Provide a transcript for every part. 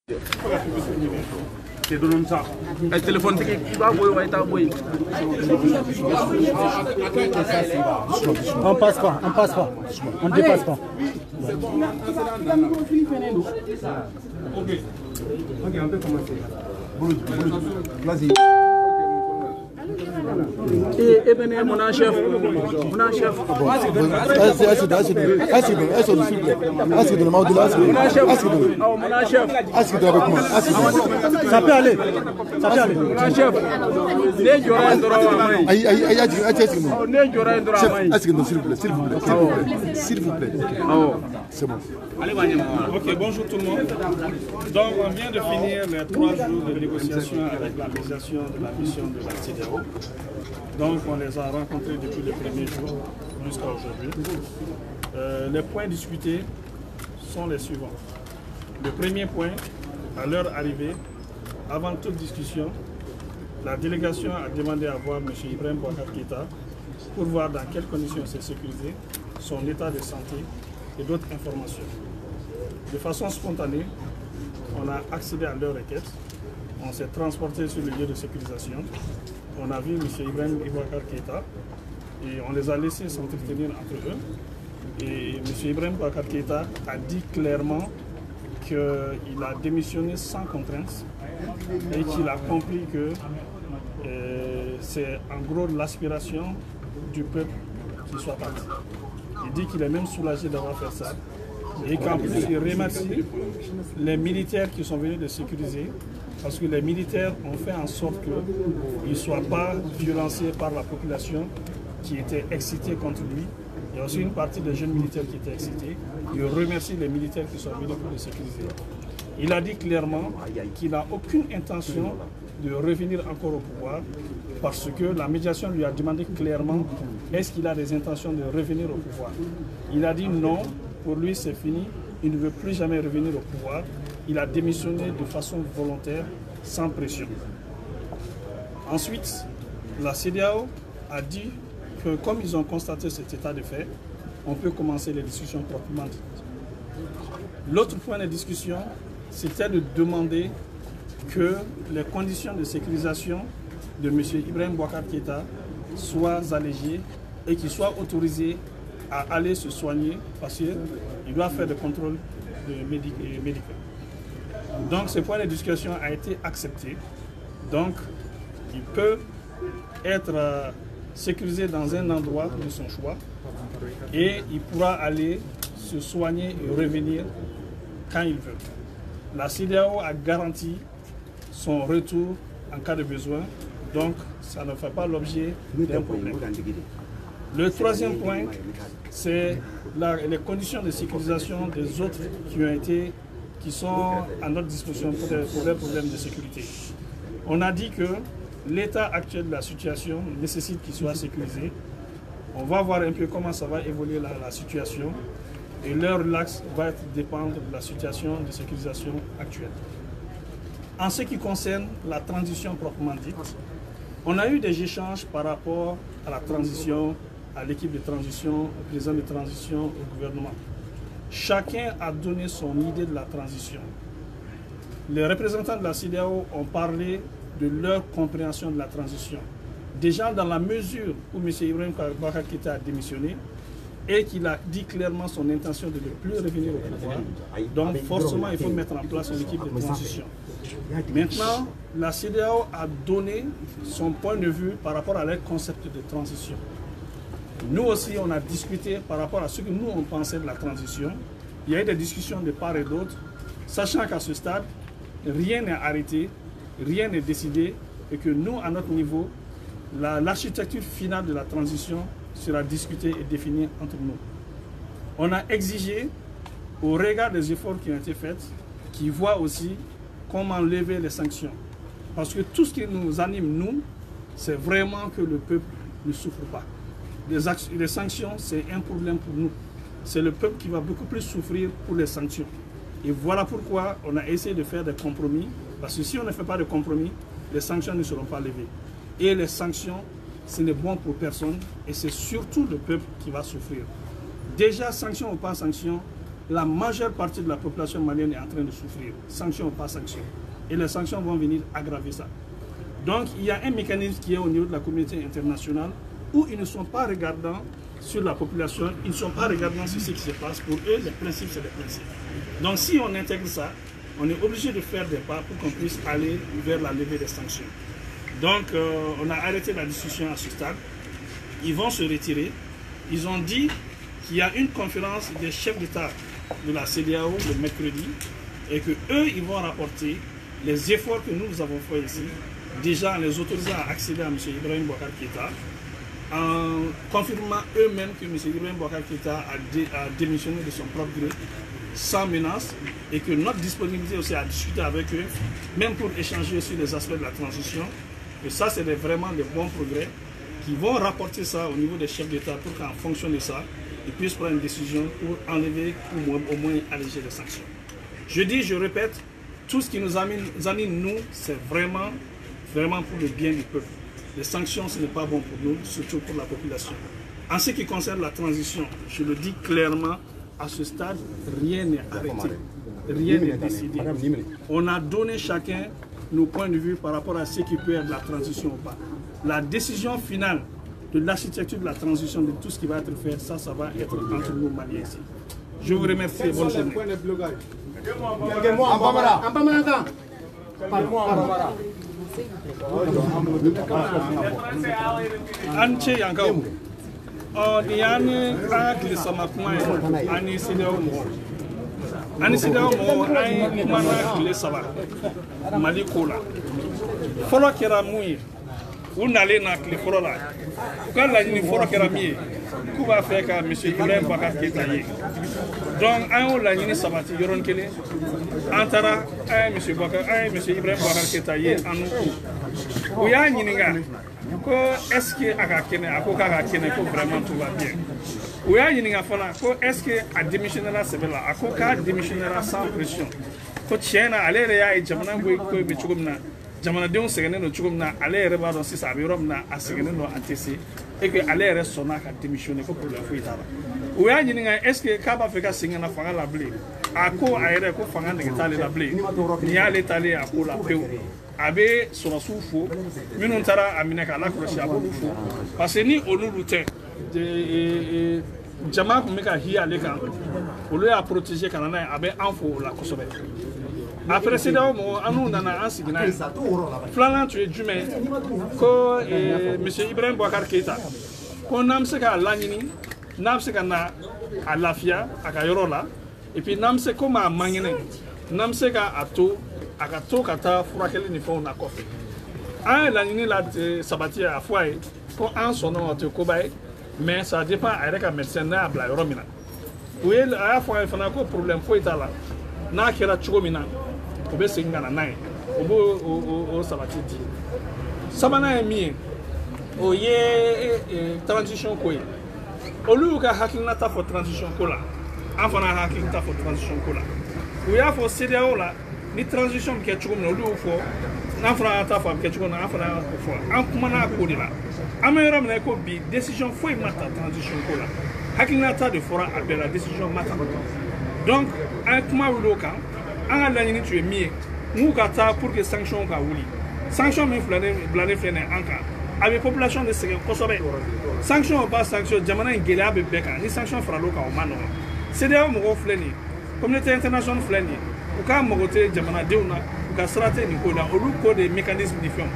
Le téléphone, on passe pas, on dépasse pas. Ok, on peut commencer. Vas-y. Et bien, mon chef. Ça peut aller. Mon chef. S'il vous plaît. C'est bon. Ok, bonjour tout le monde. Donc, on vient de finir les 3 jours de négociation avec la médiation de la mission de la CEDEAO. Donc, on les a rencontrés depuis le premier jour jusqu'à aujourd'hui. Les points discutés sont les suivants. Le premier point, à leur arrivée, avant toute discussion, la délégation a demandé à voir M. Ibrahim Boubacar Keïta pour voir dans quelles conditions s'est sécurisé, son état de santé et d'autres informations. De façon spontanée, on a accédé à leur requête, on s'est transporté sur le lieu de sécurisation, on a vu M. Ibrahim Boubacar Keïta et on les a laissés s'entretenir entre eux. Et M. Ibrahim Boubacar Keïta a dit clairement qu'il a démissionné sans contrainte et qu'il a compris que c'est en gros l'aspiration du peuple qui soit parti. Il dit qu'il est même soulagé d'avoir fait ça et qu'en plus il remercie les militaires qui sont venus de sécuriser parce que les militaires ont fait en sorte qu'ils ne soient pas violencés par la population qui était excitée contre lui. Il y a aussi une partie des jeunes militaires qui étaient excités. Il remercie les militaires qui sont venus pour le sécuriser. Il a dit clairement qu'il n'a aucune intention de revenir encore au pouvoir parce que la médiation lui a demandé clairement est-ce qu'il a des intentions de revenir au pouvoir. Il a dit non, pour lui c'est fini, il ne veut plus jamais revenir au pouvoir. Il a démissionné de façon volontaire, sans pression. Ensuite, la CEDEAO a dit que comme ils ont constaté cet état de fait, on peut commencer les discussions proprement dites. L'autre point de discussion, c'était de demander que les conditions de sécurisation de M. Ibrahim Boubacar Keïta soient allégées et qu'il soit autorisé à aller se soigner parce qu'il doit faire des contrôles médicaux. Donc ce point de discussion a été accepté. Donc il peut être sécurisé dans un endroit de son choix et il pourra aller se soigner et revenir quand il veut. La CEDEAO a garanti son retour en cas de besoin, donc ça ne fait pas l'objet d'un problème. Le troisième point, c'est les conditions de sécurisation des autres qui sont à notre disposition pour des problèmes de sécurité. On a dit que l'état actuel de la situation nécessite qu'il soit sécurisé. On va voir un peu comment ça va évoluer la situation et leur relax va dépendre de la situation de sécurisation actuelle. En ce qui concerne la transition proprement dite, on a eu des échanges par rapport à la transition, à l'équipe de transition, au président de transition, au gouvernement. Chacun a donné son idée de la transition. Les représentants de la CEDEAO ont parlé de leur compréhension de la transition. Déjà dans la mesure où M. Ibrahim Boubacar Keïta a démissionné et qu'il a dit clairement son intention de ne plus revenir au pouvoir, donc forcément il faut mettre en place une équipe de transition. Maintenant, la CEDEAO a donné son point de vue par rapport à leur concept de transition. Nous aussi, on a discuté par rapport à ce que nous on pensait de la transition. Il y a eu des discussions de part et d'autre, sachant qu'à ce stade, rien n'est arrêté, rien n'est décidé et que nous, à notre niveau, l'architecture finale de la transition sera discutée et définie entre nous. On a exigé, au regard des efforts qui ont été faits, qu'ils voient aussi comment lever les sanctions. Parce que tout ce qui nous anime, nous, c'est vraiment que le peuple ne souffre pas. Les sanctions, c'est un problème pour nous. C'est le peuple qui va beaucoup plus souffrir pour les sanctions. Et voilà pourquoi on a essayé de faire des compromis. Parce que si on ne fait pas de compromis, les sanctions ne seront pas levées. Et les sanctions, ce n'est bon pour personne. Et c'est surtout le peuple qui va souffrir. Déjà, sanction ou pas sanction, la majeure partie de la population malienne est en train de souffrir, sanctions ou pas sanctions. Et les sanctions vont venir aggraver ça. Donc il y a un mécanisme qui est au niveau de la communauté internationale où ils ne sont pas regardants sur la population, ils ne sont pas regardants sur ce qui se passe. Pour eux, les principes, c'est des principes. Donc si on intègre ça, on est obligé de faire des pas pour qu'on puisse aller vers la levée des sanctions. Donc on a arrêté la discussion à ce stade. Ils vont se retirer. Ils ont dit qu'il y a une conférence des chefs d'État de la CEDEAO le mercredi et que eux, ils vont rapporter les efforts que nous avons faits ici, déjà en les autorisant à accéder à M. Ibrahim Boubacar Keïta, en confirmant eux-mêmes que M. Ibrahim Boubacar Keïta a démissionné de son propre gré, sans menace, et que notre disponibilité aussi à discuter avec eux, même pour échanger sur les aspects de la transition. Et ça, c'est vraiment des bons progrès qui vont rapporter ça au niveau des chefs d'État pour qu'en fonction de ça, ils puissent prendre une décision pour enlever ou au moins alléger les sanctions. Je dis, je répète, tout ce qui nous anime, nous, c'est vraiment pour le bien du peuple. Les sanctions, ce n'est pas bon pour nous, surtout pour la population. En ce qui concerne la transition, je le dis clairement, à ce stade, rien n'est arrêté, rien n'est décidé. On a donné chacun nos points de vue par rapport à ce qui peut être la transition ou pas. La décision finale de l'architecture de la transition, de tout ce qui va être fait, ça va être entre nous Maliens ici. Je vous remercie et bonne journée. Anche Yankao. Diane Agli Samakuma Ani Sidao Mo. Ani Sidao Mo Ai Mana Kile Sava. Malikola. Folo Keramui. Vous n'allez pas les forêts là. Quand la ligne forêt Keramie, vous va faire que M. Ibrahim Boubacar Keïta. Donc, un la ligne Sabati, Yoron Kele, Antara, M. Ibrahim Boubacar Keïta, en nous. Oui, un Yininga. Est-ce que Akakene, Akokakene, vraiment tout va bien? Oui, un Yininga Fana, est-ce que à démissionner là, c'est là, Akoka démissionner sans pression. Ko Tiena, allez, et Jamana, vous pouvez me trouver. Jamanadenw sɛgɛnnen don cogo min na ale yɛrɛ b'a dɔn sisan a bɛ yɔrɔ min na a sɛgɛnnen don a tɛ se et que ale yɛrɛ sɔnna ka démissionner ko problème foyi t'a la o y'a ɲininka est ce que k'a b'a fɛ ka segin ka na fanga la bilen a ko a yɛrɛ ko fanga nege t'ale la bilen nin y'ale taalen a ko la pewu a bɛ sɔrɔsiw fo minnu taara a minɛ k'a lakɔlɔsi a b'olu fo parce que ni olu tɛ jama tun bɛ ka hi ale kan olu y'a protéger ka na n'a ye a bɛ an fo o la kosɛbɛ. Après CEDEAO, nous avons un signal. Flanant, tu es jumé. Que M. Ibrahim Boubacar Keïta. Qu'on a mis à l'anini, n'a pas na à l'afia, à Kayorola, et puis n'a pas comme à Mangene, n'a pas à tout, à tout, à ta furakel ni fond à coffre. Un l'anini la sabati à foyer, pour un son nom à te cobaye, mais ça dépend avec un médecin à Blairomina. Oui, à la fois, il faut un problème pour là. N'a qu'à la chumina. O bɛ segin ka na n'a ye o b'o sabati di sabanan ye min ye o ye transition ko ye olu y'u ka hakilinata fɔ transition ko la an fana y'a hakilinata fɔ transition ko la u y'a fɔ CEDEAO la ni transition bɛ kɛ cogo min na olu y'o fɔ n'an fana y'a ta fɔ a bɛ kɛ cogo min na an fana y'a fɔ an kumana a ko de la an bɛ yɔrɔ min na ko bi décision foyi ma ta transition ko la hakilinata de fɔra a bɛɛ la décision ma ta donc an kuma wuli o kan. An ka laɲini tun ye min ye n'u ka taa pour que sanction ka wuli sanction min bilalen filɛ nin ye an kan a bɛ population de sɛgɛn kosɛbɛ sanction o ba sanction jamana in gɛlɛya bɛ bɛɛ kan ni sanction farala o kan o ma nɔgɔn CEDEAO mɔgɔw filɛ nin ye communauté internationale filɛ nin ye u ka mago tɛ jamanadenw na u ka sira tɛ nin ko la olu ko de mécanisme ni fɛnw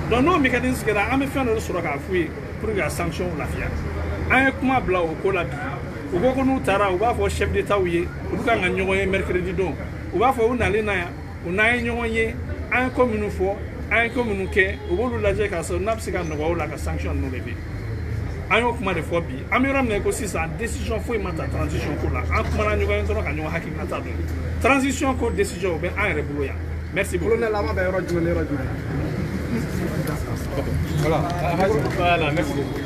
donc n'o mécanisme kɛra an bɛ fɛn dɔ sɔrɔ k'a f'u ye pour que ka sanction lafiya an ye kuma bila o ko la bi u ko ko n'u taara u b'a fɔ chef d'état ye olu kan ka ɲɔgɔn ye mercredi don. U b'a fɔ u nalen na yan u n'an ye ɲɔgɔn ye an ye ko minnu fɔ an ye ko minnu kɛ u b'olu lajɛ k'a sɔrɔ n'a bɛ se ka nɔgɔya o la ka sanction ninnu lever an y'o kuma de fɔ bi an bɛ yɔrɔ min na ko sisan décision foyi ma ta transition ko la an kumana ɲɔgɔn ye dɔrɔn ka ɲɔgɔn hakilinata dɔn transition ko décision o bɛ an yɛrɛ bolo yan merci beaucoup. Colonel laban bɛ yɔrɔ jumɛn ni yɔrɔ jumɛn. Voilà merci beaucoup.